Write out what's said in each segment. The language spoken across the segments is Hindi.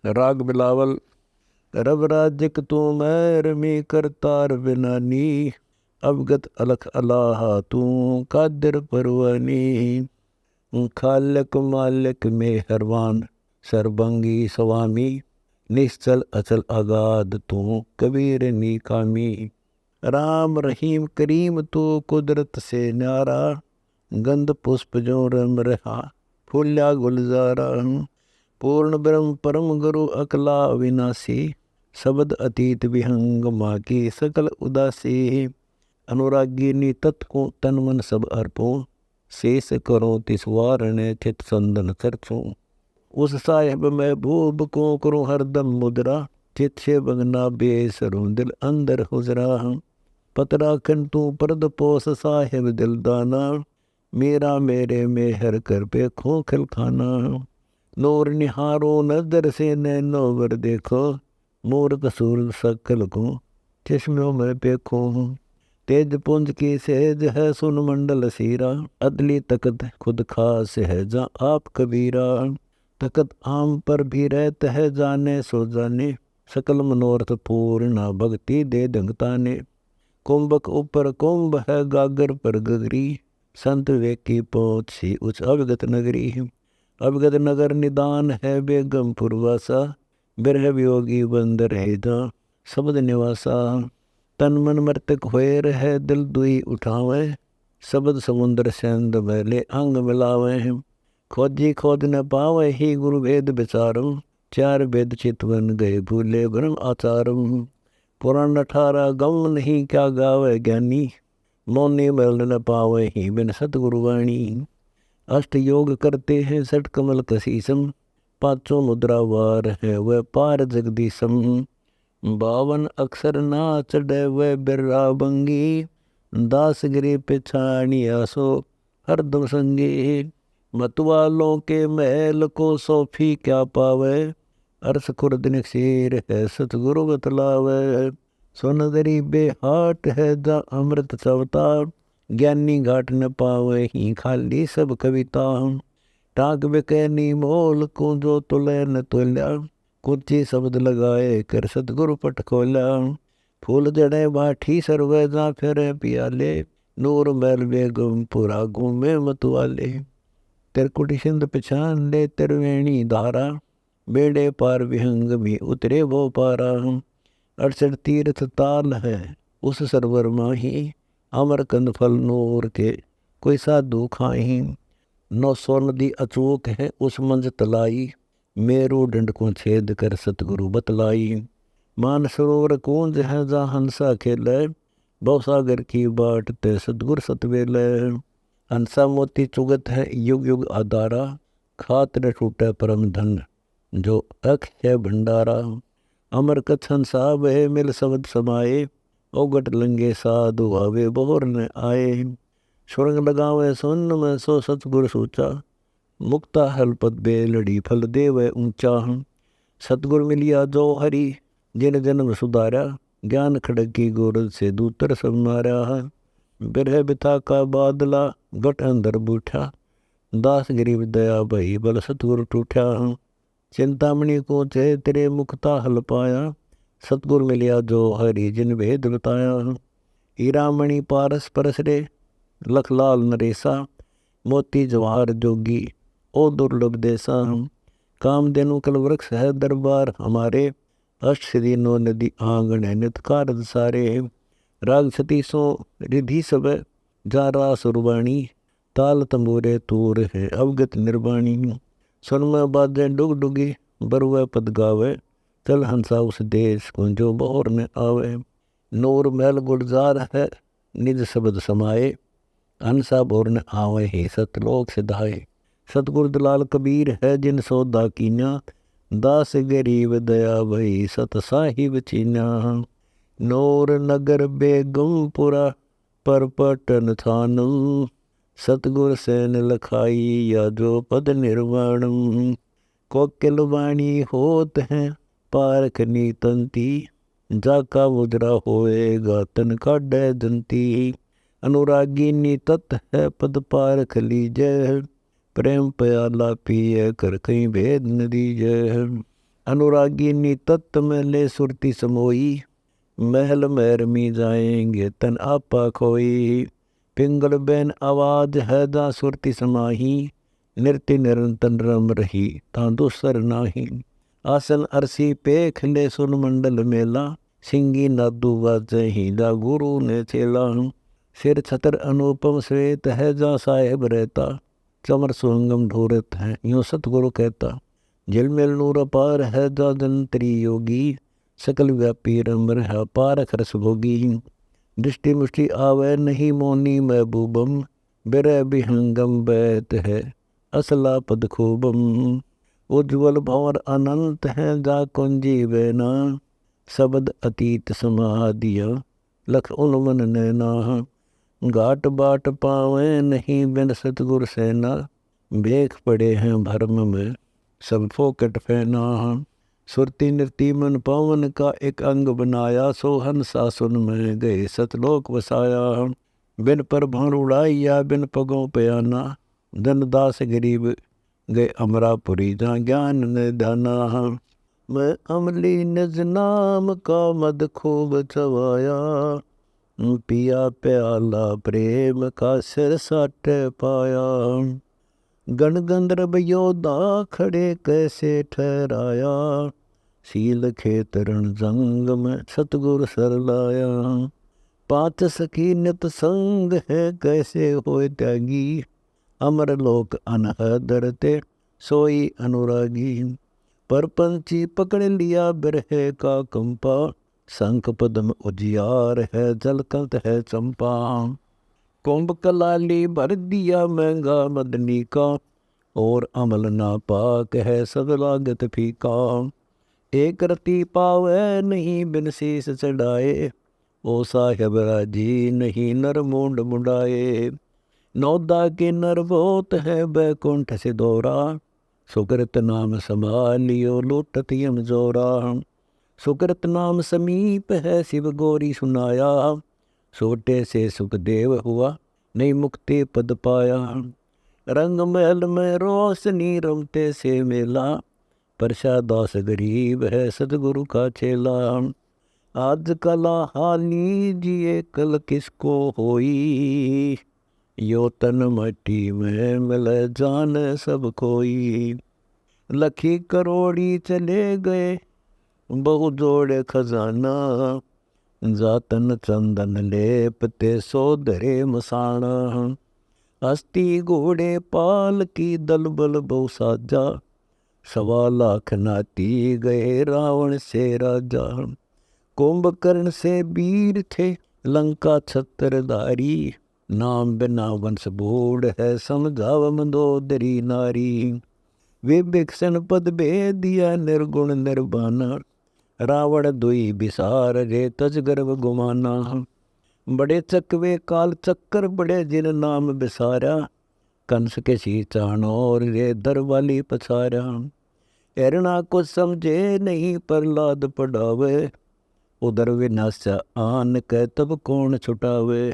राग बिलावल। रब राजिक तू मैं रमी करतार बिनानी, अवगत अलख अलाहा तू कादिर परवानी। खालक मालिक मेहरबान सरबंगी स्वामी, निश्चल अचल अगाध तू कबीर नीकामी। राम रहीम करीम तू कुदरत से न्यारा, गंध पुष्प जो रम रहा फूल्या गुलजारा। पूर्ण ब्रह्म परम गुरु अकला विनाशी, शब्द अतीत विहंग माँ की सकल उदासी। अनुरागिनी तत्को तन मन सब अर्पों, शेष करो तिसवारण चित संदन चर्चों। उस साहिब महबूब को करूँ हरदम मुद्रा, चित से बगना बेसरूं दिल अंदर हुजरा। पतराखन तू परद पोस साहिब दिलदाना, मेरा मेरे मेहर कर पे खोखल खाना। नूर निहारो नजर से नैनो वर देखो, मोर कसूर सकल को चश्मों में पेखो। तेज पुंज की सहज है सुन मंडल सीरा, अदली तकत खुद खास है जा आप कबीरा। तकत आम पर भी रहत है जाने सो जाने, सकल मनोरथ पूर्ण भक्ति दे दंगता ने। कुंभक ऊपर कुंभ है गागर पर गगरी, संत वेकी पहुँच सी उच्च अवगत नगरी। अवगत नगर निदान है बेगम पुरवासा, बिरह वियोगी बंद रहे जा शब्द निवासा। तन मन मृतक होए रहे दिल दुई उठावे, शब्द समुद्र सेंद बैले अंग मिलावे। खोजी खोज न पावे ही गुरु वेद विचारम, चार वेद चित बन गए भूले ब्रह्म आचारम। पुराण 18 गम नहीं क्या गावे ज्ञानी, मौनी मिल न पावे ही बिन सतगुरु वाणी। अष्ट योग करते हैं सठ कमल कसीसम, पांचों मुद्रा वार है वह पार जगदीशम। 52 अक्षर ना चढ़े वह बिर्रा बंगी, दासगिरी पिछाड़िया सो हरदम संगी। मतवालों के महल को सोफी क्या पावे, अरस खुर्द शेर है सतगुरु बतलावे। सोनदरी बेहाट है जा अमृत चवता, ज्ञानी घाट न पावे ही खाली सब कविता। टाक बिकैनी मोल को जो तुले न तुल्या, कुची शब्द लगाए कर सतगुरु पट खोला। फूल जड़े बाठी सरवे जा फिरे पियाले, नूर मैल बेगम पुरा घूमे मतवाले। तिरकुटी सिंध पिछान ले तिरवेणी धारा, बेड़े पार विहंग भी उतरे वो पारा। 68 तीर्थ ताल है उस सरवर माही, अमर कंद फल नूर के कोई साधु खाही। 900 नदी अचूक है उस मंज तलाई, मेरू डंड को छेद कर सतगुरु बतलाई। मान सरोवर कूंज है जा हंसा खेले, भवसागर की बाट ते सतगुर सतवेले। हंसा मोती चुगत है युग युग आधारा, खात न टूटे परम धन जो अख है भंडारा। अमर कथन साहब है मिल शब्द समाए, ओगट लंगे साधु आवे बोर न आए। सुरंग लगावे सुन में सो सतगुर सूचा, मुक्ता हलपत बेलड़ी फल देव ऊंचा। सतगुर मिलिया जो हरि जिन जन्म सुधारा, ज्ञान खड़ग की गोरज से दूतर सब मारा। बिरह बिथा का बादला गट अंदर बूठा, दास गरीब दया भई बल सतगुर टूठा। चिंतामणि को चे तेरे मुक्ता हल पाया, सतगुर मिलिया जो हरि जिन भेद बताया। हीरामणि पारस परस रे लख लाल नरेसा, मोती जवाहर जोगी ओ दुर्लभ देसा। कामधेनु कल वृक्ष है दरबार हमारे, अष्ट सिद्धि नो नदी आंगन है नित कारज सारे। राग छतीसों रिधि सब जा रास उर्वाणी, ताल तंबूरे तूर है अवगत निर्वाणी। सुन में बाजे डुग डुगी बरुआ पद गावे, चल हंसा उस देश को जो बहोर में आवे। नूर महल गुलजार है निज शब्द समाए, हंसा बोर न आवे ही सतलोक सिधाए। सतगुर दलाल कबीर है जिन सौदा कीन्या, दास गरीब दया भई सत साहिब चीन्या। नूर नगर बेगमपुरा पर पटन थानु, सतगुर सैन लखाई या जो पद निर्वाणम। कोकिल वाणी होत है पारख नीतंती, जाका मुद्रा होएगा तन काढ़े दंती। अनुरागिनी तत् है पद पारख लीजय, प्रेम प्याला पिए कर कहीं भेद न दीजय। अनुरागी नी तत्त में ले सुरती समोई, महल मैरमी जाएंगे तन आपा खोई। पिंगल बैन आवाज है दा सुरती समाही, नृत्य निरंतन रम रही ता दूसर नाही। आसन अरसी पेख ले सुन मंडल मेला, सिंगी नादू बाजही दा गुरु ने चेला। सिर छतर अनुपम श्वेत है जा साहेब रहता, चमर सुंगम ढूरत है यूं सतगुरु कहता। झिलमिल नूर पार है जा जंत्री योगी, सकल व्यापी रमर है पारख रस भोगी। दृष्टि मुष्टि आवे नहीं मोनी महबूबम, बिरह विहंगम बैत है असला पद खूबम। उज्ज्वल भंवर अनंत है जा कुंजी बैना, शब्द अतीत समाधिया लख उन्मन नैना। घाट बाट पावे नहीं बिन सतगुर सेना, बेख पड़े हैं भरम में सब फोकट फैना। सुरती नृति मन पवन का एक अंग बनाया, सोहन सासुन में गए सतलोक वसाया। बिन पर भंवर उड़ाइया बिन पगों पयाना, धनदास गरीब गए अमरापुरी जहाँ ज्ञान ने दाना। मैं अमली निज नाम का मद खूब चवाया, पिया प्याला प्रेम का सिर साट पाया। गण गंधर्व योद्धा खड़े कैसे ठहराया, सील खेतरण जंग में सतगुर सर लाया। पांच सखी नित संग है कैसे होए त्यागी, अमर लोक अनहदर ते सोई अनुरागी। पर पंछी पकड़ लिया बिरहे का कंपा, शंख पद्म उजियार है जलकंत है चंपा। कुंभ कलाली भर दिया महंगा मदनी का, और अमल ना पाक है सब लागत फीका। एक रति पावे नहीं बिन शीस चढ़ाए, ओ साहेब राजी नहीं नर मूंड मुंडाए। नौदा के नर बहुत है बैकुंठ से दौरा, सुकृत नाम संभालियो लूटत यम जोरा। सुकृत नाम समीप है शिव गौरी सुनाया, सोटे से सुखदेव हुआ नहीं मुक्ति पद पाया। रंग महल में रोशनी रमते से मेला, परशादास गरीब है सतगुरु का चेला। आज कला हाली जिए कल किसको होई, यो तन मट्टी में मिल जान सब कोई। लखी करोड़ी चले गए बहु जोड़े खजाना, जातन चंदन लेपते सोधरे मसाना। हस्ती घोड़े पाल की दलबल बहु साजा, 1.25 लाख नाती गए रावण से राजा। कुंभकर्ण से वीर थे लंका छत्रधारी, नाम बिना वंश बूढ़ है समझाव मंदोदरी नारी। विभीषण पद भेद दिया निर्गुण निर्वाणा, रावण दुई बिसार रे तज गर्भ गुमाना। बड़े चकवे काल चक्कर बड़े जिन नाम बिसारा, कंस के सीचाणोर रे दरवाली पछारा। एरना को समझे नहीं प्रहलाद पढ़ावे, उधर विनाशा आन के तब कौन छुटावे।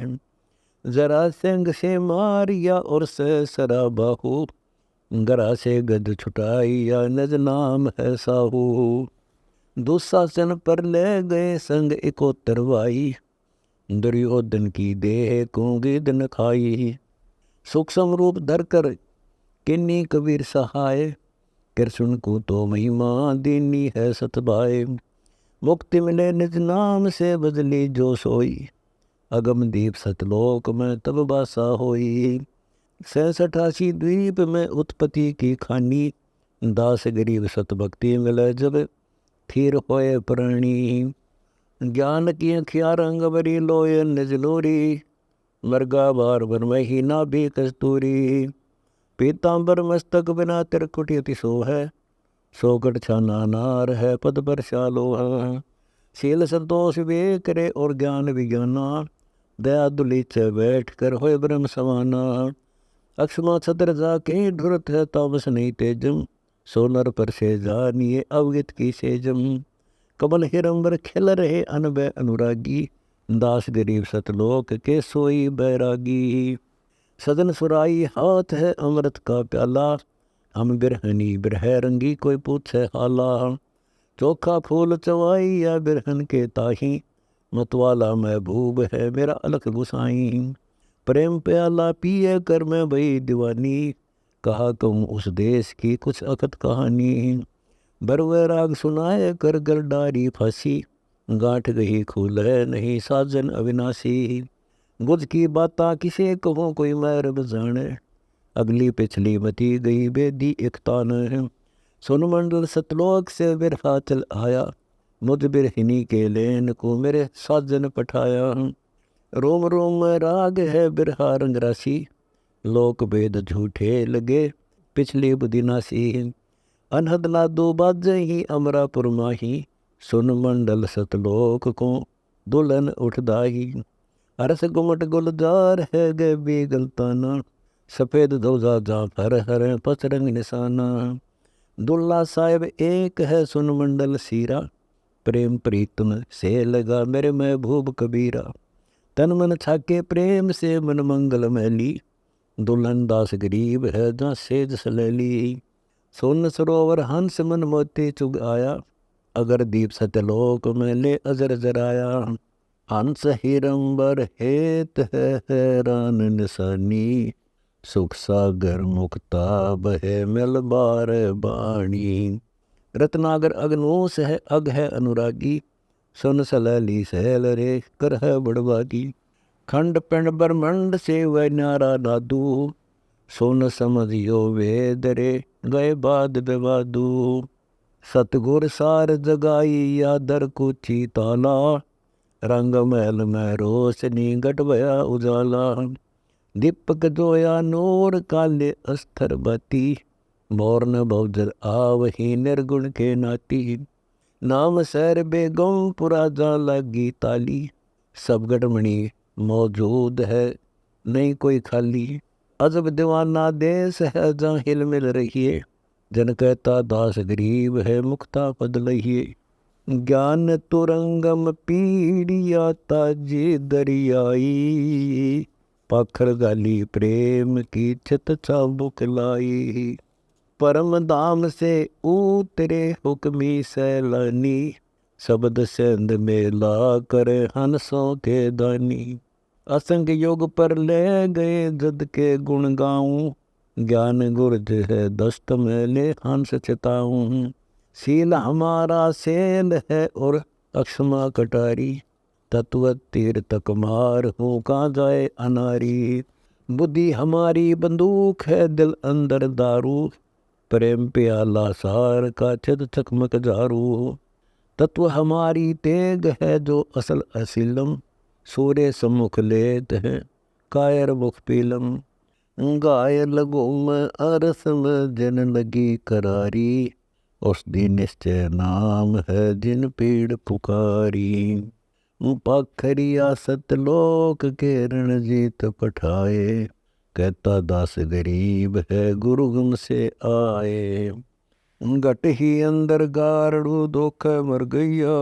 जरा सिंह से मारिया और सरा बाहू, गरा से गद छुटाइया नज नाम है साहू। दुशासन पर ले गए संग इकोतर भाई, दुर्योधन की देह को गिदन खाई। सूक्ष्म रूप धर कर किन्नी कबीर सहाय, कृष्ण को तो महिमा दीनी है सतबाए। मुक्ति मिले निज नाम से बदली जो सोई, अगम दीप सतलोक में तब बासा होई। 86 द्वीप में उत्पत्ति की खानी, दास गरीब सतभक्ति मिले जब थीर होए प्राणी। ज्ञान की अखिया रंग बरी लोय निज लोरी, मृगा बार वन मही ना भी कस्तूरी। पीताम्बर मस्तक बिना तिरकुट अति सो है, सोकट छाना नार है पद पर शालोहा। शील संतोष वे करे और ज्ञान विज्ञाना, दया दुलीच बैठ कर होए ब्रह्म समाना। अक्षमा छतर जाके ढुरत है तामस नहीं तेजम, सोनर पर से जानिए अवगत की सेजम। कमल हिरंबर खिल रहे अनबय अनुरागी, दास गरीब सतलोक के सोई बैरागी। सदन सुराई हाथ है अमृत का प्याला, हम बिरहनी बिरह रंगी कोई पूछे हाला। चोखा फूल चवाई या बिरहन के ताही, मतवाला महबूब है मेरा अलख गुसाई। प्रेम प्याला पिए कर मैं भई दीवानी, कहा तुम उस देश की कुछ अकत कहानी। बरवे राग सुनाए कर गरदारी फांसी, गांठ गई खुले नहीं साजन अविनाशी। गुज की बाता किसे कहूँ कोई मैर बजाने, अगली पिछली मती गई बेदी एक तान है। सुन मंडल सतलोक से बिरहा चल आया, मुझ बिरहिनी के लेन को मेरे साजन पठाया। रोम रोम में राग है बिरहा रंग राशि, लोक वेद झूठे लगे पिछली बुदिनासी। अनहद नादो बाजे ही अमरापुर माही, सुन मंडल सतलोक को दुल्हन उठदाही। अरस गुमट गुलजार है गे बी गलताना, सफ़ेद ध्वजा जाफर हर पचरंग निशाना। दुल्ला साहिब एक है सुन मंडल सीरा, प्रेम प्रीतम से लगा मेरे महबूब कबीरा। तन मन छाके प्रेम से मन मंगल मैली, दुल्हन दास गरीब है जहाँ सेज सलैली। सोन सरोवर हंस मन मोती चुग आया, अगर दीप सत्यलोक में ले अजर जराया। हंस हिरंबर हेत है हैरान निशानी, सुख सागर मुक्ता बहे मिल बार बाणी। रत्नागर अग्नोस है अग है अनुरागी, सुन सलैली सहल रे कर है बड़वागी। खंड पिंड ब्रह्मंड से वह न्यारा नादू, सुन समझियो वेद रे गए बाद बेवादू। सतगुर सार जगाई यादर कुची ताला, रंग महल में रोशनी गट भया उजाला। दीपक जोया नूर काले अस्तर बती, मोरन बहुजर आवही निर्गुण के नाती। नाम सैर बेगम पुरा जा लगी ताली, सब गटमणि मौजूद है नहीं कोई खाली। अजब दीवाना देश है जहाँ हिल मिल रहिए, जन कहता दास गरीब है मुक्ता पद लहिए। ज्ञान तुरंगम पीड़िया ताजी दरियाई, पाखर गाली प्रेम की छित चाबुक लाई। परम धाम से उतरे हुक्मी सैलानी, शब्द सेंध में ला कर हंसों के दानी। असंग योग पर ले गए जद के गुण गाऊं, ज्ञान गुरज है दस्त में ले हंस चिताऊं। सील हमारा सेल है और अक्षमा कटारी, तत्व तीर तक मार हूँ कहाँ जाए अनारी। बुद्धि हमारी बंदूक है दिल अंदर दारू, प्रेम प्याला सार का छिद चकमक झारू। तत्व हमारी तेग है जो असल असीलम, सूर्य सम्मुख लेत है कायर मुख पीलम। गाय लगो में अरस में जन लगी करारी, उस दिन निश्चय नाम है जिन पीड़ पुकारी। पाखरिया सतलोक के रणजीत पठाए, कहता दास गरीब है गुरु गुम से आए। घट ही अंदर गारड़ू दोख मर गैया,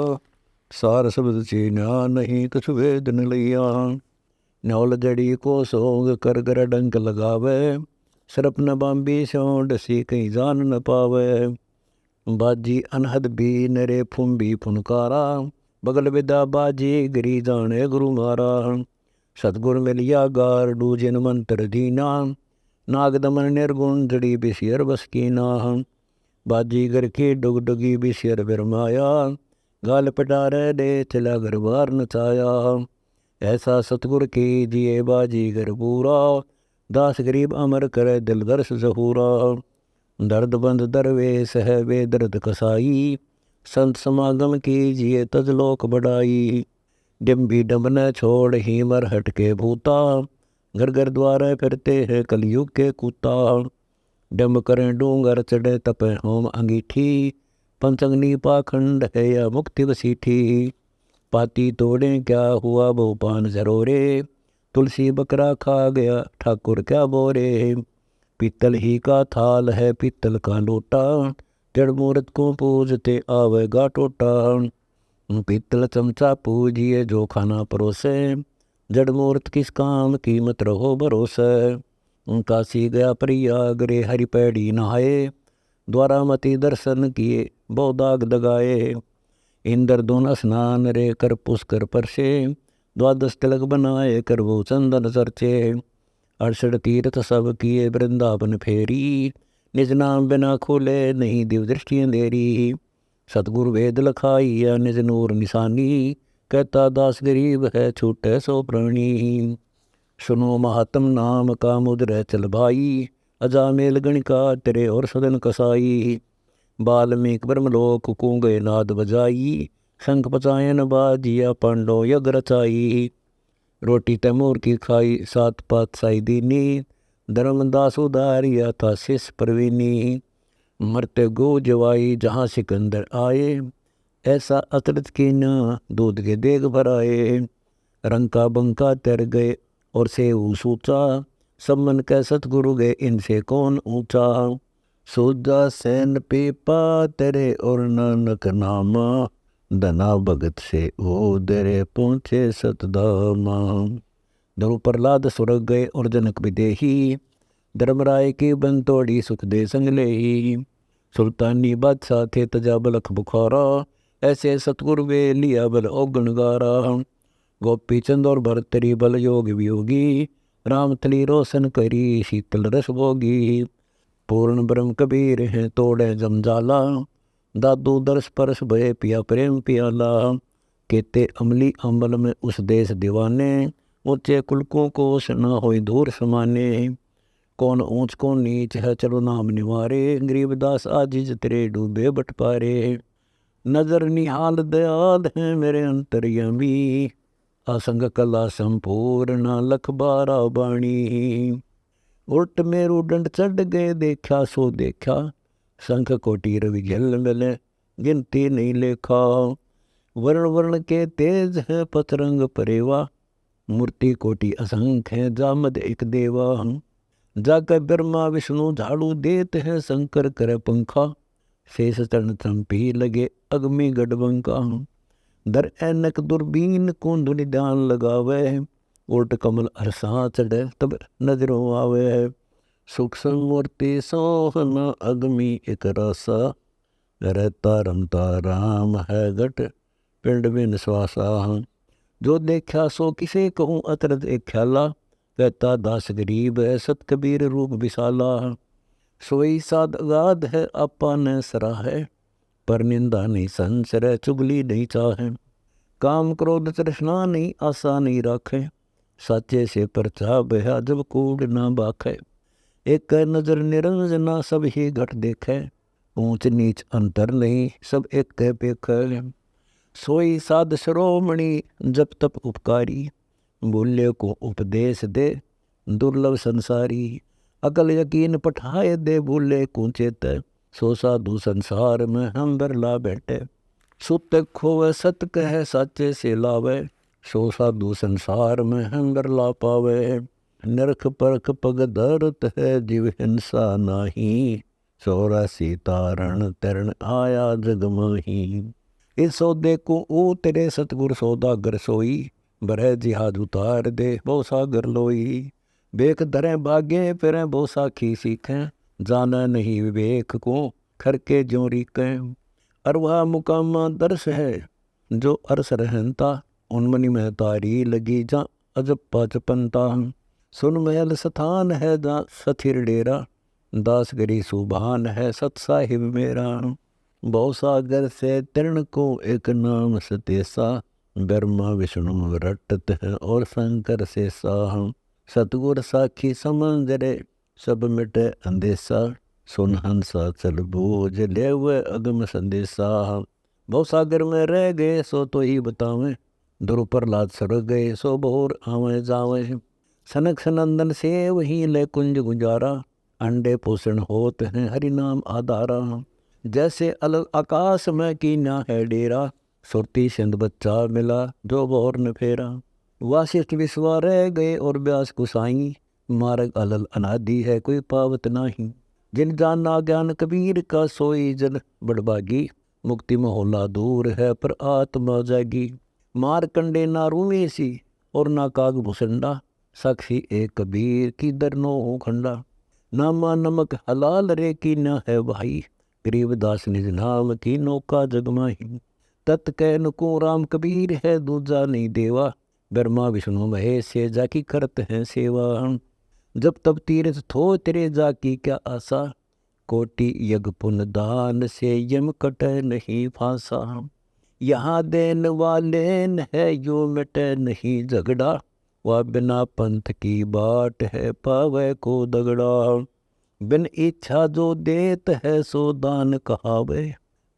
सार शब्द चीन्या नहीं कुछ वेद न लिया। न्योल जड़ी को सोंग कर गर डंक लगावे, सरप न बांबी स्यों डसी कहीं जान न पावे। बाजी अनहद भी नरे फुम्बी फुनकारा, बगल विदा बाजी गिरी जाने गुरु मारा। सतगुर मिलिया गारडू जिन मंत्र दीना, नाग दमन निर्गुण जड़ी बिसियर बस कीना। बाजीगर की डुग डुगी बिसियर बिरमाया, गाल पिटारे दे चला गरबार नचाया। ऐसा सतगुर की जिए बाजीगर पूरा, दास गरीब अमर करे दिल दर्श जहूरा। दर्द बंद दरवेश है वे दर्द कसाई, संत समागम की जिए तजलोक बढ़ाई। डिम्बी डम न छोड़ ही मर हट के भूता, घर घर द्वार फिरते हैं कलयुग के कूता। डम करें डूंगर चढ़े तपे होम अंगीठी, पंचंगनी पाखंड है या मुक्ति वसीठी। पाती तोड़े क्या हुआ बहुपान जरोरे, तुलसी बकरा खा गया ठाकुर क्या बोरे। पीतल ही का थाल है पीतल का लोटा, जड़ मूर्त को पूजते आवेगा टोटा। पीतल चमचा पूजिए जो खाना परोसे, जड़ मूर्त किस काम कीमत रहो भरोसे। काशी गया प्रयाग रे हरि पैड़ी नहाए, द्वारामती दर्शन किए बहु दाग दगाए। इंद्रधुन स्नान रे कर पुष्कर परसे, द्वादश तिलक बनाए कर वो चंदन चर्चे। 68 तीर्थ सब किए वृंदावन फेरी, निज नाम बिना खोले नहीं दिव दृष्टि अंधेरी। सतगुरु वेद लखाइया निज नूर निशानी, कहता दास गरीब है छूटे सो प्राणी। सुनो महात्म नाम का मुद्र चल भाई, अजामेल गणिका तेरे और सदन कसाई। बाल्मीक ब्रह्मलोक को गए नाद बजाई, शंख पचायन बाजिया पांडो यज्ञ रचाई। रोटी तैमूर की खाई सात पातशाही दीनी, धर्मदास उदारिया था शिष प्रवीणी। मरते गो जवाई जहाँ सिकंदर आए, ऐसा अतरत की न दूध के देग भराए। रंका बंका तर गए और से सूचा, सब मन कै सतगुरु गए इनसे कौन ऊंचा। सोजा सैन पीपा तेरे और नानक नामा, धना भगत से वो दरे पहुँचे सतधामा। ध्रुव प्रहलाद स्वर्ग गए और जनक विदेही, धर्मराय की बन तोड़ी सुख दे संग लेही। सुल्तानी बादशाह थे तजा बलख बुखारा, ऐसे सतगुरु वे लिया बल औगण गारा। गोपी चंद और भरतरी बल योग वियोगी, राम थली रोशन करी शीतल रस भोगी। पूर्ण ब्रह्म कबीर हैं तोड़े जमजाला, दादू दर्श परस भय पिया प्रेम पियाला। केते अमली अम्बल में उस देश दीवाने, ऊंचे कुलकों को न होई दूर समाने। कौन ऊंच कौन नीच है चलो नाम निवारे, गरीबदास आजिज तेरे डूबे बट पारे। नजर निहाल दयाल है मेरे अंतर्यामी, असंग कला संपूर्ण लख बारा बाणी। उल्ट मेरू दंड चढ़ गए देखा सो देखा, शंख कोटि रवि जल मिले गिनती नहीं लेखा। वर्ण वर्ण के तेज है पतरंग परेवा, मूर्ति कोटि असंख्य है जामद एक देवा। जाकर ब्रह्मा विष्णु झाड़ू देते हैं, शंकर करे पंखा, शेष चरण चंपी लगे अग्नि गढ़बंका। दर ऐनक दूरबीन को धुनि ध्यान लगावे, उल्ट कमल अरसा चढ़े तब नजरों आवे। सूक्ष्म मूर्ति सोहना अग्नि एक रसा, रहता रमता राम है घट पिंड में निश्वासा। जो देखा सो किसे कहूँ अतरत एक ख्याला, कहता दास गरीब है सत कबीर रूप विशाला। सोई साध अगाध है आपा न सरा है, पर निंदा नहीं संसर चुगली नहीं चाहे। काम क्रोध तृष्णा नहीं आशा नहीं राखे, साचे से परचा बहा जब कूड़ ना बाखे। एक नजर निरंजना सब ही घट देखे, ऊंच नीच अंतर नहीं सब एक कह पेखे। सोई साध शिरोमणि जप तप उपकारी, बोले को उपदेश दे दुर्लभ संसारी। अकल यकीन पठाए दे बोले को चेत, सो साधु संसार में हम बरला बैठे। सुत खोवे सत कहे साचे से लावे, सो साधु संसार में हम बरला पावे। नरक परख पग धरत है जीव हिंसा नाही, 84 तारण तरण आया जग माही। इस सौदे को ओ तेरे सतगुर सौदागर सोई, बरह जिहाद उतार दे बहु सागर लोई। बेक धरे भागे फिर बहु साखी सीखें, जाना नहीं विवेक को खर के ज्यों रीकें। अरवा मुकामा दर्श है जो अरस रहनता, उनमनि में तारी लगी जा अजब पाचपनता। सुन महल स्थान है जा सथिर डेरा, दास गरी सुभान है सत साहिब मेरा। बहु सागर से तरण को एक नाम सतेसा, ब्रह्मा विष्णु रटत है और शंकर से साह। सतगुर साखी समंजरे सब मिटे अंदेशा, सुन हंसा चल बोझ ले हुए अगम संदेशा। बहु सागर में रह गए सो तो ही बतावें, ध्रुव प्रहलाद सर गए सो भोर आवे जावे। सनक सनंदन से वही ले कुंज गुजारा, अंडे पोषण होत हैं हरि नाम आधारा। जैसे अलग आकाश में कीना है डेरा, सुरती सिंध बच्चा मिला जो भोर न फेरा। वासिष्ठ विश्वा रह गए और व्यास कुसाई, मार्ग अलल अनादि है कोई पावत नाही। जिन जाना ज्ञान कबीर का सोई जन बड़बागी, मुक्ति मोहल्ला दूर है पर आत्मा जागी। मार कंडे ना रूमी सी और ना काग भुसंडा, साक्षी एक कबीर की दर नो खंडा। नामा नमक हलाल रे की न है भाई, गरीबदास निज नाम की नौका जगमाही। तत् कह नुको राम कबीर है दूजा नहीं देवा। ब्रह्मा विष्णु महेश से जाकी करत हैं सेवा। जब तब तीर्थ थो तेरे जाकी क्या आशा। कोटि यज्ञ पुण्य दान से यम कट नहीं फांसा। यहाँ देन वाले है यो मिटे नहीं झगड़ा। वह बिना पंथ की बाट है पावे को दगड़ा। बिन इच्छा जो देत है सो दान कहावे।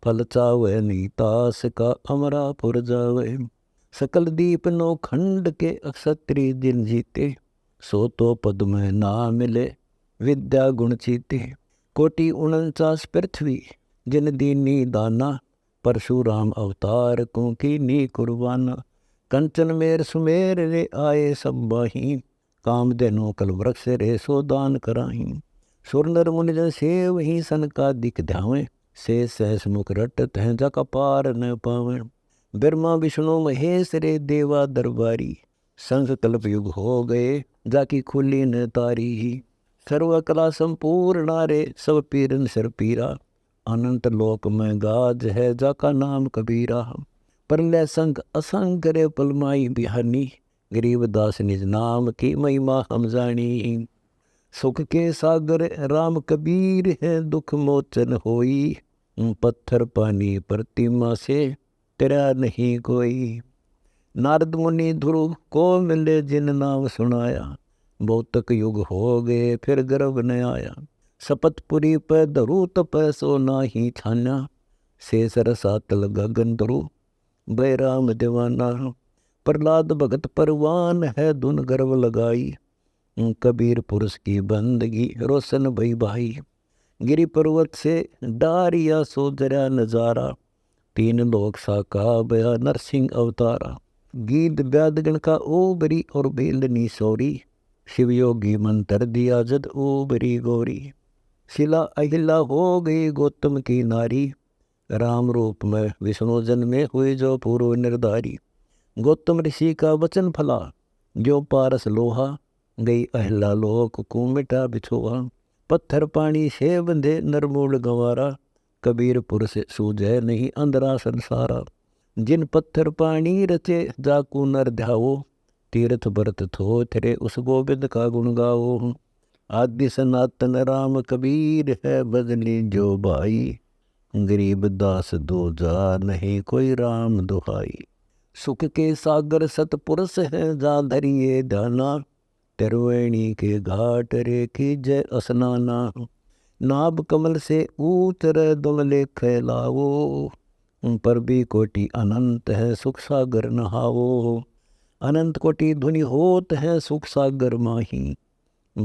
फल चावे नीतास का अमरापुर जावे। सकल दीप नो खंड के अक्षत्री दिन जीते। सो तो पद में ना मिले विद्या गुण चीते। कोटि 49 पृथ्वी जिन दीनी दाना। परशुराम अवतार को की नी कुर्बाना। कंचन मेर सुमेर रे आए सब बाही। काम देनो कल वृक्ष रे सो दान कराही। सुर नर मुनि जन सेव ही सन का दिख ध्यावे। से सहस मुख रटत हैं जका पार न पावे। ब्रह्मा विष्णु महेश रे देवा दरबारी। संग कल्प युग हो गए जाकी खुली न तारी। सर्व कला संपूर्ण रे सब पीरन सिर पीरा। अनंत लोक में गाज है जाका नाम कबीरा। परलय संग असंग रे पलमाई बिहानी। गरीबदास निज नाम की महिमा हम जानी। सुख के सागर राम कबीर है दुख मोचन होई। पत्थर पानी प्रतिमा से तेरा नहीं कोई। नारद मुनि ध्रुव को मिले जिन नाम सुनाया। बहुतक युग हो गए फिर गर्भ न आया। सपतपुरी पर धरू तप सो नाही छान्या। शेष रसातल गगन धरू बैराम दीवाना। प्रहलाद भगत परवान है धुन गर्व लगाई। कबीर पुरुष की बंदगी रोशन भई भाई। गिरि पर्वत से डारिया सो जरा नजारा। 3 लोक साका बया नरसिंह अवतारा। गीत व्यादगण का ओबरी और बेलनी सौरी। शिवयोगी मंत्र दिया जद ओबरी गौरी। शिला अहिला हो गई गौतम की नारी। राम रूप में विष्णु जन्मे हुए जो पूर्व निर्धारी। गौतम ऋषि का वचन फला जो पारस लोहा। गई अहिला लोक को मिटा बिछोहा। पत्थर पानी से बंधे नरमूल गंवारा। कबीर पुरुष सूझे नहीं अंधरा संसारा। जिन पत्थर पानी रचे जाकू नर ध्यावो। तीर्थ व्रत थो तेरे उस गोविंद का गुण गाओ। आदि सनातन राम कबीर है बदली जो भाई। गरीब दास दूजा नहीं कोई राम दुहाई। सुख के सागर सतपुरुष है जा धरिए दाना। त्रिवेणी के घाट रे की जय स्नाना। नाभ कमल से ऊतर दुमले खैलावो। पर भी कोटि अनंत है सुख सागर नहावो। अनंत कोटि धुनि होत है सुख सागर माही।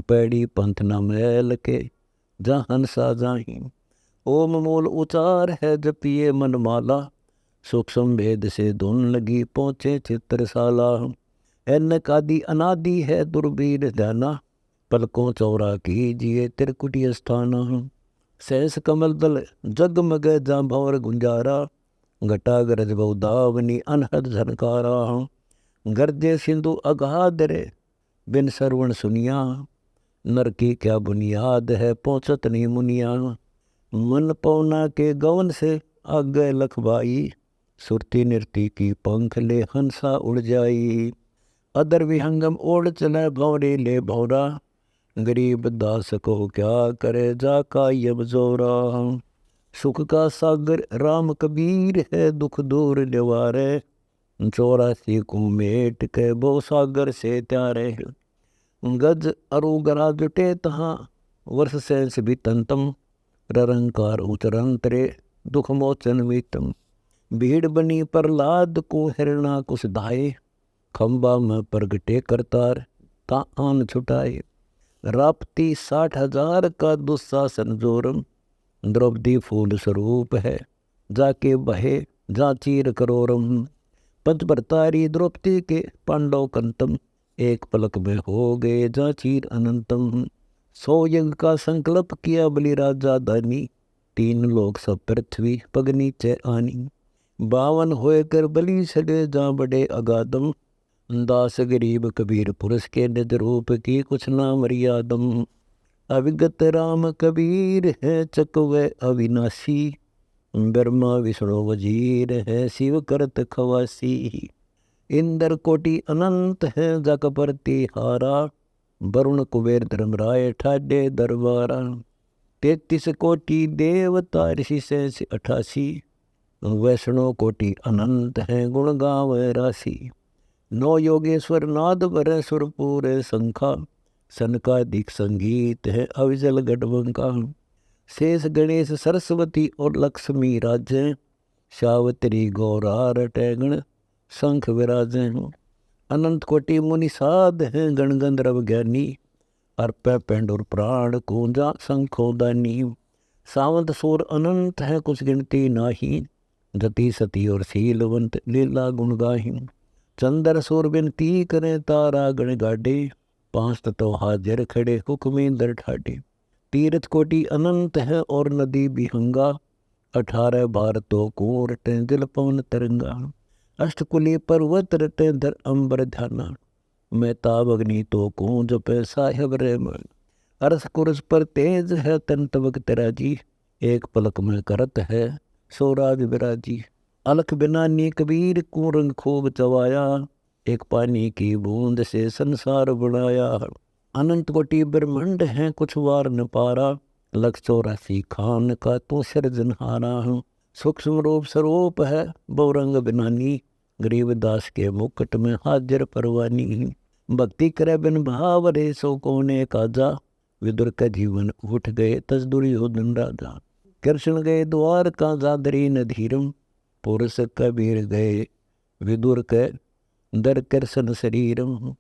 पैड़ी पंथ न मैल के जा हंसा जाही। ओम मूल उचार है जपिए मन माला। सूक्ष्म भेद से धुन लगी पहुँचे चित्रशाला। एनक आदि अनादि है दुर्बीर ध्याना। पलकों चौरा कीजिए त्रिकुटी स्थाना। सहस कमल दल जगमग जा भंवर गुंजारा। घटा गरज बहुदावनी अनहद झनकारा। गर्जे सिंधु अगाध रे बिन श्रवण सुनिया। नर की क्या बुनियाद है पहुँचत नहीं मुनिया। मन पौना के गवन से आगे लखबाई। सुरती नृति की पंख ले हंसा उड़ जाई। अदर विहंगम ओढ़ चले भंवरे ले भौरा। गरीब दास को क्या करे जाका यम जोरा। सुख का सागर राम कबीर है दुख दूर निवारे। 84 कुमेट के बो सागर से त्यारे। गज अरुगरा जुटे तहाँ वर्ष सेंस भी तंतम। ररंकार उचरंतरे दुख मोचन मीतम। भीड़ बनी प्रहलाद को हिरणा कुछ धाये। खंबा में प्रगटे करतार ता आन छुटाए। राप्ती 60,000 का दुस्साहसन जोरम। द्रौपदी फूल स्वरूप है जाके बहे जा चीर करोरम। पंचभरतारी द्रौपदी के पांडव कंतम। एक पलक में हो गए जा चीर अनंतम। 100 यज्ञ का संकल्प किया बलि राजा दानी। 3 लोक सब पृथ्वी पग नीचे आनी। 52 होए कर बलि सड़े जा बड़े अगाधम। दास गरीब कबीर पुरुष के निज रूप की कुछ ना मर्यादम। अविगत राम कबीर है चकवे अविनाशी, ब्रह्मा विष्णु वजीर है शिव करत खवासी। इंद्र कोटि अनंत है जग परति हारा, वरुण कुबेर धर्मराय ठाडे दरबारा। 33 कोटि देवता ऋषि शेष 88, वैष्णो कोटि अनंत है गुण गावे राशि। 9 योगेश्वर नाद भरे सुरपुर शंखा, सनकादिक संगीत है अविचल गढ़बंका। शेष गणेश सरस्वती और लक्ष्मी राजे, सावित्री गौरा रटे गण शंख विराजे। अनंत कोटि मुनि साध हैं गण गंधर्व ज्ञानी, अर्प पेंड और प्राण कूंजा शंखोदानी। सावंत सूर अनंत है कुछ गिनती नाही, जति सती और शीलवंत लीला गुण गाही। चंद्र सूर विनती करें तारा गण गाडे, 5 तत्व हाजिर खड़े हुक्मींदर ठाडे। तीर्थ कोटि अनंत है और नदी बिहंगा, 18 बार तो कुंवर रटे दिल पवन तरंगा। अष्टकुली पर्वत रटे धर अंबर ध्याना, मेहताब अग्नि तो कूं जपे साहेब रे मन। अरस कुरस पर तेज है तन तवक तेरा जी, एक पलक में करत है सोराज विराजी। अलख बिना नी कबीर को रंग खूब चवाया, एक पानी की बूंद से संसार बनाया। अनंत कोटि ब्रह्मांड है कुछ वार न पारा, 184 खान का तू सिरजनहारा। सूक्ष्म रूप स्वरूप है बहुरंग बिनानी, गरीबदास के मुकुट में हाजिर परवानी। भक्ति करे बिन भाव रे सो कोने काजा, विदुर का जीवन उठ गए तज दुर्योधन राजा। कृष्ण गए द्वार का जादरी नधीरम, पुरुष कबीर गए विदुर के दर कृष्ण शरीरम।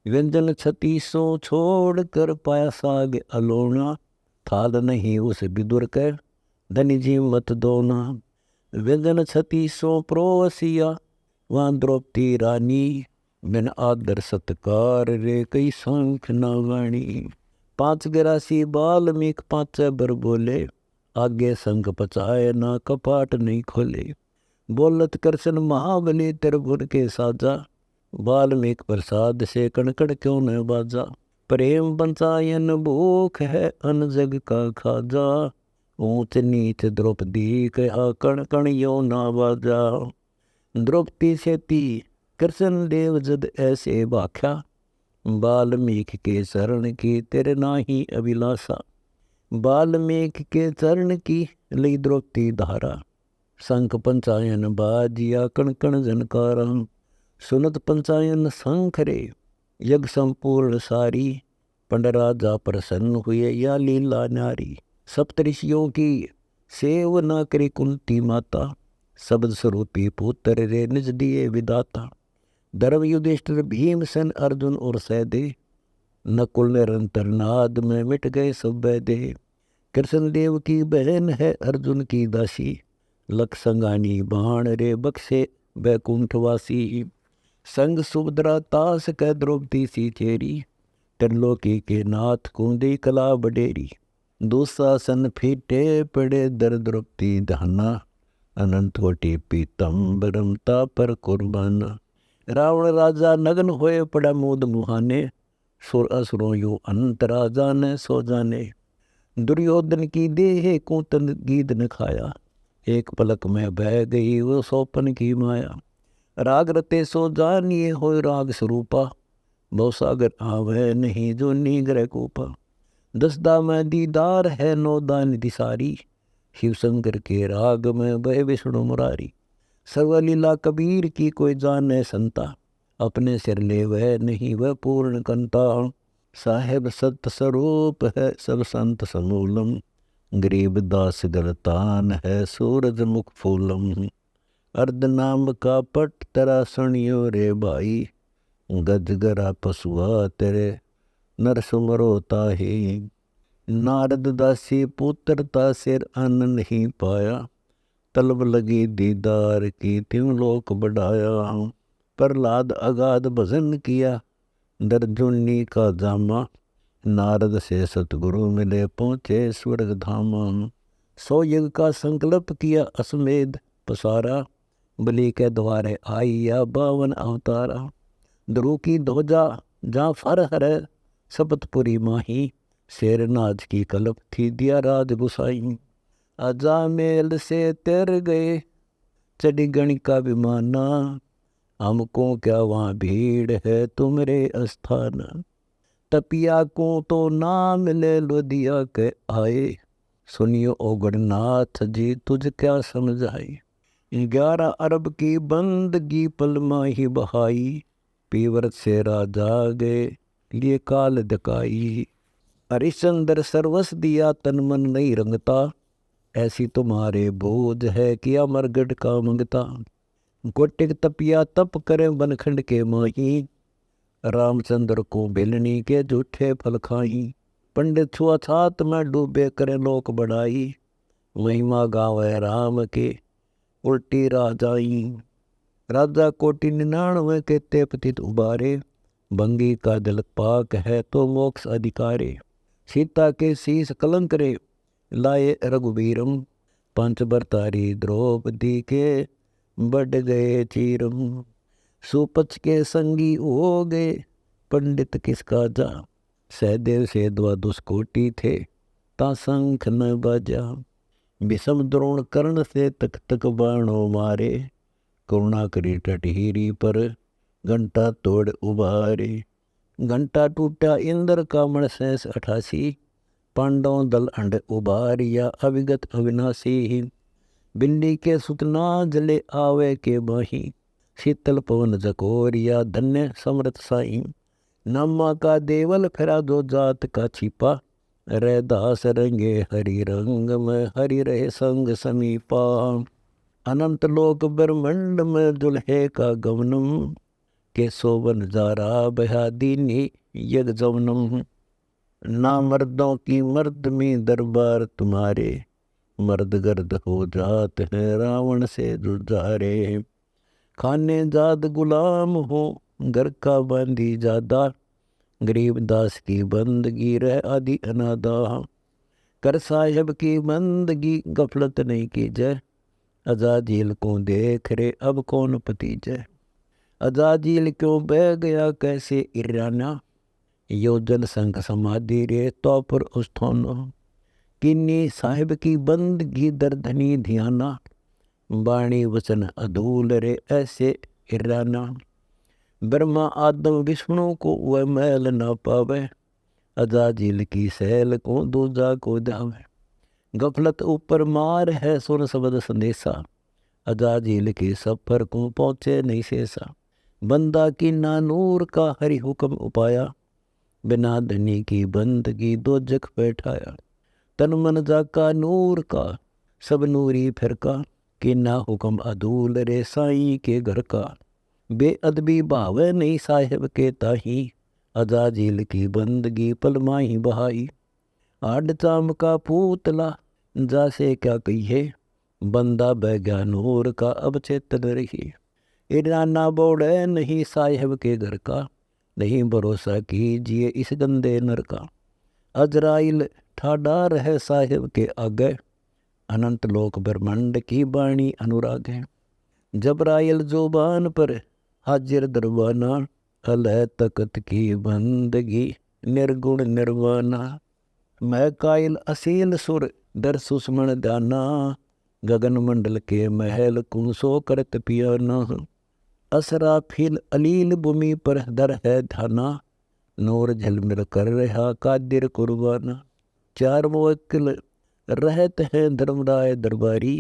व्यंजन 36 छोड़ कर पाया साग अलोना, थाल नहीं उस विदुर के धनी जी मत दोना। व्यंजन 36 प्रोवसिया वहाँ द्रौपदी रानी, बिन आदर सत्कार रे कई शंख न वाणी। 5 बाल्मीक 5 बर बोले, आगे संग पचाए ना कपाट नहीं खोले। बोलत कृष्ण महाबली त्रिभुवन के साजा, वाल्मीक प्रसाद से कणकण क्यों न बाजा। प्रेम पंचायन भूख है अन जग का खाजा, ऊंच नीच द्रौपदी कहा कण कण यो ना बाजा। द्रौपदी सेती कृष्ण देव जद ऐसे भाख्या, वाल्मीकि के चरण की तेरे नाही अभिलाषा। वाल्मीकि के चरण की लई द्रौपदी धारा, शंख पंचायन बाजिया कण कण जनकारा। सुनत पंचायन शंख रे यज्ञ संपूर्ण सारी, पंडराजा प्रसन्न हुए या लीला नारी। सप्तऋषियों की सेव न करी कुंती माता, शब्द स्वरूपी पुत्र रे निज दिए विदाता। धर्म युधिष्ठिर भीमसेन अर्जुन और सहदेव, नकुल निरंतर नाद में मिट गए सब वैदे। कृष्ण देव की बहन है अर्जुन की दासी, लख संगानी बाण रे बक्से बैकुंठवासी। संग सुभद्रा तास कै द्रौपदी सी चेरी, त्रिलोकी के नाथ कुंदी कला बडेरी। दुशासन फीटे पड़े दर द्रौपदी धाना, अनंत कोटि पीतम्बरमता पर कुर्बाना। रावण राजा नग्न होए पड़ा मूद मुहाने, सुर असुरों यो अंत राजा ने सो जाने। दुर्योधन की देह कूतन गीत न खाया, एक पलक में बह गई वो सौपन की माया। राग रते सो जानिए हो राग स्वरूपा, बहुसागर आवे नहीं जो नीग्रह कूपा। 10 में दीदार है 9 दान दिसारी, शिव शंकर के राग में बह विष्णु मुरारी। सर्वलीला कबीर की कोई जाने संता, अपने सिर ले वह नहीं वह पूर्ण कंता। साहेब सत्य स्वरूप है सब संत समूलम, गरीब दास गलतान है सूरज मुख फूलम। अर्ध नाम का पट तेरा सुनियो रे भाई, गजगरा पशुआ तेरे नर सुमरो ताही। नारद दासी पुत्रता सिर अन्न नहीं पाया, तलब लगी दीदार की त्यों लोक बढ़ाया। प्रहलाद अगाध भजन किया दर्जुनी का जामा, नारद से सतगुरु मिले पहुँचे स्वर्ग धामा। 100 यज्ञ का संकल्प किया अश्वमेध पसारा, बलि के द्वारे आई या 52 अवतारा। ध्रुव की ध्वजा जहाँ फर हर शपथपुरी माही, शेरनाज की कलप थी दिया राज गुसाई। अजामेल से तर गए चढ़ी गणिका विमाना, हमको क्या वहाँ भीड़ है तुमरे स्थान। तपिया को तो नाम ले लो दिया के आए, सुनियो ओगड़नाथ जी तुझ क्या समझाई। 11 अरब की बंदगी पलमा ही बहाई, पीवरत से राजा गए लिए काल दिखाई। हरिश्चंद्र सर्वस दिया तन मन नहीं रंगता, ऐसी तुम्हारे बोझ है कि अमरगढ़ का मंगता। गोटिक तपिया तप करें बनखंड के माही, रामचंद्र को बेलनी के जूठे फल खाई। पंडित छुआछात में डूबे करें लोक बढ़ाई, महिमा गावे राम के उल्टी राजाई। राजा कोटि 99 के ते पतित उबारे, भंगी का दिल पाक है तो मोक्ष अधिकारे। सीता के शीस कलंक रे लाए रघुबीरम, पंच बरतारी द्रौपदी के बढ़ गए चीरम। सुपच के संगी हो गए पंडित किसका जा, सहदेव से द्वा दुष्कोटि थे ता शंख न बजा। विषम द्रोण कर्ण से तक तक बाणों मारे, करुणा करी टटहीरी पर घंटा तोड़ उबारे। घंटा टूटा इंद्र का मण शेष 88, पांडव दल अंड उबारिया अविगत अविनाशी। बिल्ली के सुतना जले आवे के माही, शीतल पवन जकोरिया धन्य समृत साई। नामा का देवल फिरा दो जात का छिपा, रे दास रंगे हरि रंग में हरि रहे संग समीपा। अनंत लोक ब्रह्मंड में दुल्हे का गमनम, के सोवन जारा बहा दीनी यग जवनम। ना मर्दों की मर्द में दरबार तुम्हारे, मर्द गर्द हो जात है रावण से जुझारे। खाने जाद गुलाम हो घर का बांधी जादा, गरीब दास की बंदगी रह आदि अनादा। कर साहिब की बंदगी गफलत नहीं की जय, अजाजील को देख रे अब कौन पतीजय। अजाजील क्यों बह गया कैसे इराना, योजन संग समाधि रे तो पर उस्थानो। किन्नी साहिब की बंदगी दर्दनी ध्याना, वाणी वचन अधूल रे ऐसे इराना। ब्रह्मा आदम विष्णु को वह मैल ना पावे, अजाजील की सैल को दूजा को दावे। गफलत ऊपर मार है सुन शब्द संदेशा, अजाजील के सफर को पहुँचे नहीं शेषा। बंदा की नानूर का हरि हुक्म उपाया, बिना धनी की बंदगी दो जग बैठाया। तन मन जाका नूर का सब नूरी फिरका, कि ना हुक्म अधूल रे साई के घर का। बेअदबी भावे नहीं साहिब के ताही, अजाजील की बंदगी पलमाही बहाई। आड चाम का पूतला जासे क्या कहिए, बंदा बैगा नूर का अब चेतन रही। इराना बोड़े नहीं साहिब के घर का, नहीं भरोसा कीजिए इस गंदे नर का। अजराइल ठाडा रहे साहिब के आगे, अनंत लोक ब्रह्मांड की बाणी अनुराग है। जबराइल जुबान पर हाजिर दरबाना, अलह तकत की बंदगी निर्गुण निर्वाणा। मैं कायल असील सुर दर सुषमण दाना, गगन मंडल के महल कुंसो करत पियाना। असरा फिल अलील भूमि पर दर है धाना, नूर झलमिल कर रहा कादिर कुर्बाना। चार मुवक्किल रहत हैं धर्मराय दरबारी,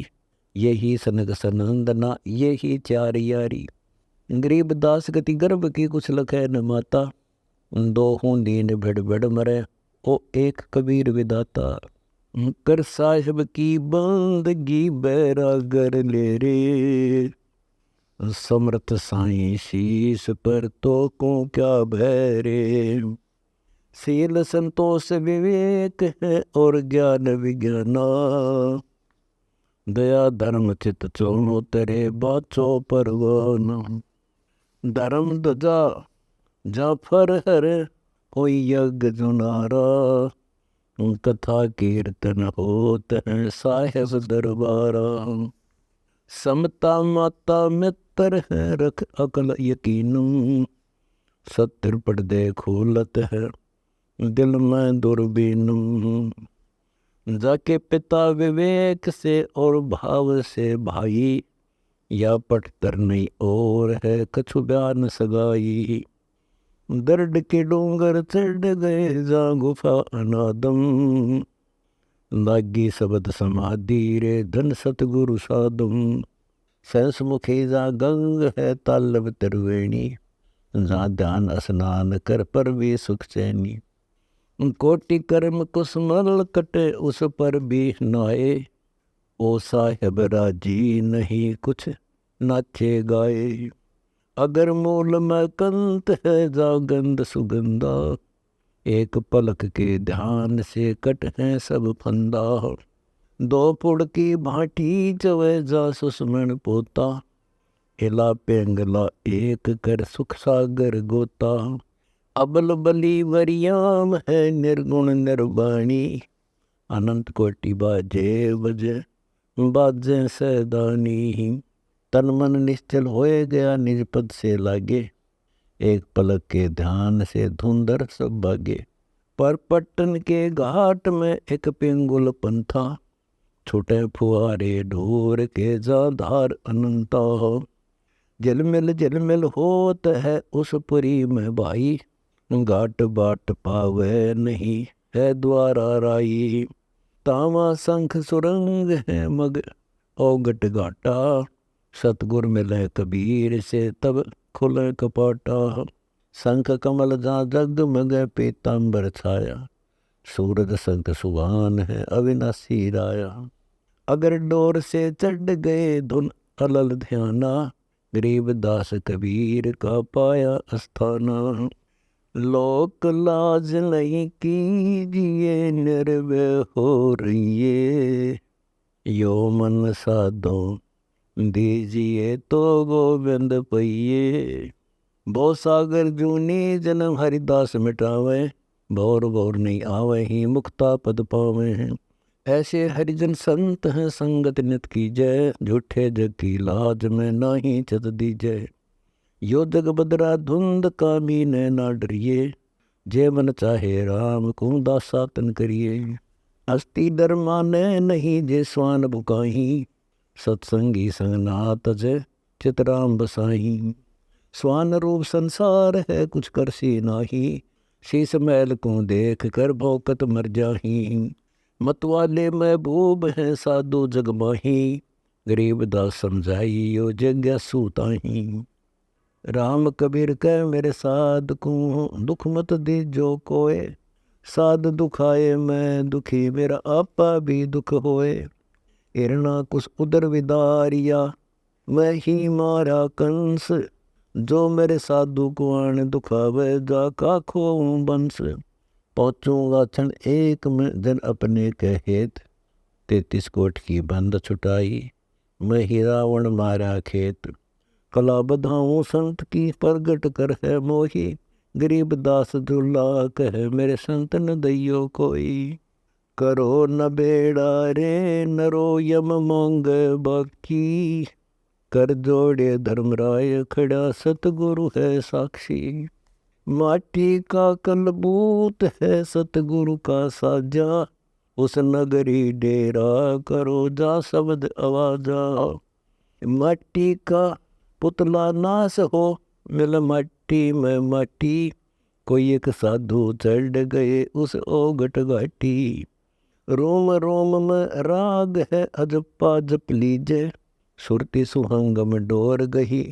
यही सनग सनंदना यही चार यारी। गरीब दास गति गर्भ की कुछ लखे न माता, दो हूँ दीन भिड़ भिड़ मरे ओ एक कबीर विदाता। कर साहिब की बंदगी बैरागर ले रे, समर्थ साईं शीस पर तो को क्या भैरे। शील संतोष विवेक है और ज्ञान विज्ञाना, दया धर्म चित चोनो तेरे बाचो परवाना। धर्म ध्वजा जाफर हर होई यज्ञ जुनारा, कथा कीर्तन होत है साहिब दरबारा। समता माता मित्र है रख अकल यकीन, सत्य पर्दे खोलत है दिल में दूरबीन। जाके पिता विवेक से और भाव से भाई, या पटतर नहीं और है कछु बयान सगाई। दर्द के डूंगर चढ़ गए जा गुफा अनादम, लागी शब्द समाधि रे धन सतगुरु साधुम। सहस मुखी जा गंग है तालब त्रिवेणी, जहाँ ध्यान स्नान कर पर भी सुख चैनी। कोटि कर्म कुसमल कटे उस पर भी नाए, ओ साहेब राजी नहीं कुछ नाचे गाए। अगर मूल में कंत है जा गंध सुगंधा, एक पलक के ध्यान से कट है सब फंदा। दो पुड़ की भाटी चवे जा सुस्मण पोता, हिला पेंगला एक कर सुख सागर गोता। अबल बली वरियाम है निर्गुण निर्वाणी, अनंत कोटि बाजे बजे बाजे सैदानी। तन मन निश्चल होए गया निज पद से लागे, एक पलक के ध्यान से धुंधर सब भागे। पर पट्टन के घाट में एक पिंगुल पंथा, छूटे फुहारे ढोर के जा धार अनंता। झिलमिल होत है उस पुरी में भाई, घाट बाट पावे नहीं है द्वारा राई। तावा शंख सुरंग है मग औगट घाटा, सतगुर मिले कबीर से तब खुले कपाटा। शंख कमल जा जग मग पीताम्बर छाया, सूरज शंख सुहान है अविनाशी राया। अगर डोर से चढ़ गए धुन अलल ध्याना, गरीब दास कबीर का पाया अस्थाना। लोक लाज नहीं कीजिए निर्भय हो रहिए, यो मन साधो दीजिए तो गोविंद पइये। भव सागर जूनी जन्म हरिदास मिटावे, भौर भौर नहीं आवे ही मुक्ता पद पावे हैं। ऐसे हरिजन संत हैं संगत नित की जय, झूठे जग की लाज में नहीं चत दीजय। यो जग बदरा धुंध कामी ने ना डरिए, जे मन चाहे राम को दासा तन करिए। हस्ती डर माने नहीं जे स्वान बुकाही, सत्संगी संग ना तजे चितराम बसाही। स्वान रूप संसार है कुछ करसी नाही, शीस मैल को देख कर भौकत मर जाही। मतवाले महबूब है साधु जग माही, गरीब दास समझाई यो जिज्ञासु ताही। राम कबीर कह मेरे साध को दुख मत दीजो कोय, साध दुखाए मैं दुखी मेरा आपा भी दुख होए। हिरणा कुछ उदर विदारिया मैं ही मारा कंस, जो मेरे साधु को आन दुखावे जा का खो बंस। पहुँचूंगा क्षण एक में जन अपने कहेत, 33 कोट की बंद छुटाई मैं ही रावण मारा खेत। कला बधाऊं संत की प्रगट कर है मोही, गरीब दास दुल्ला कह मेरे संत न दैयो कोई। करो न बेड़ा रे नरो यम मोंग बाकी, कर जोड़े धर्मराय खड़ा सतगुरु है साक्षी। माटी का कलबूत है सतगुरु का साजा, उस नगरी डेरा करो जा शब्द आवाजा। माटी का पुतला नाश हो मिल माटी में माटी, कोई एक साधु चढ़ गए उस ओगट घाटी। रोम रोम में राग है अजपा जप लीजे, सुरती सुहंगम डोर गही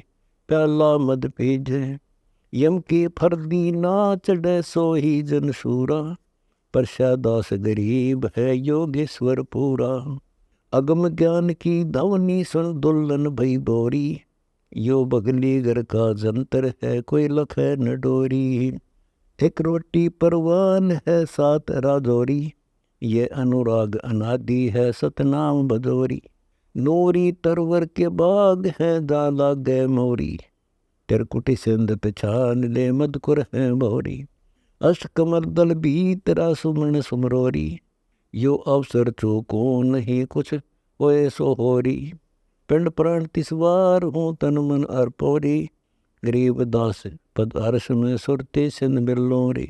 प्याला मद पीजे। यम की फर्दी ना चढ़े सो ही जन सूरा, परशादास गरीब है योगेश्वर पूरा। अगम ज्ञान की धवनी सुन दुल्हन भई बोरी, यो बगली घर का जंतर है कोई लख न डोरी। एक रोटी परवान है सात राजौरी, ये अनुराग अनादि है सतनाम बजोरी। नूरी तरवर के बाग है दाला गए मोरी, तिरकुटी सिंध पिछान ले मधुकुर है भोरी। अष्ट कमल दल भीतरा सुमन सुमरोरी, यो अवसर चूको नहीं कुछ होए सो होरी। पिंड प्राण तिसवार हूँ तन मन अर्पोरी, गरीब दास पद अर्श में सुरती सिंध बिल्लोरी।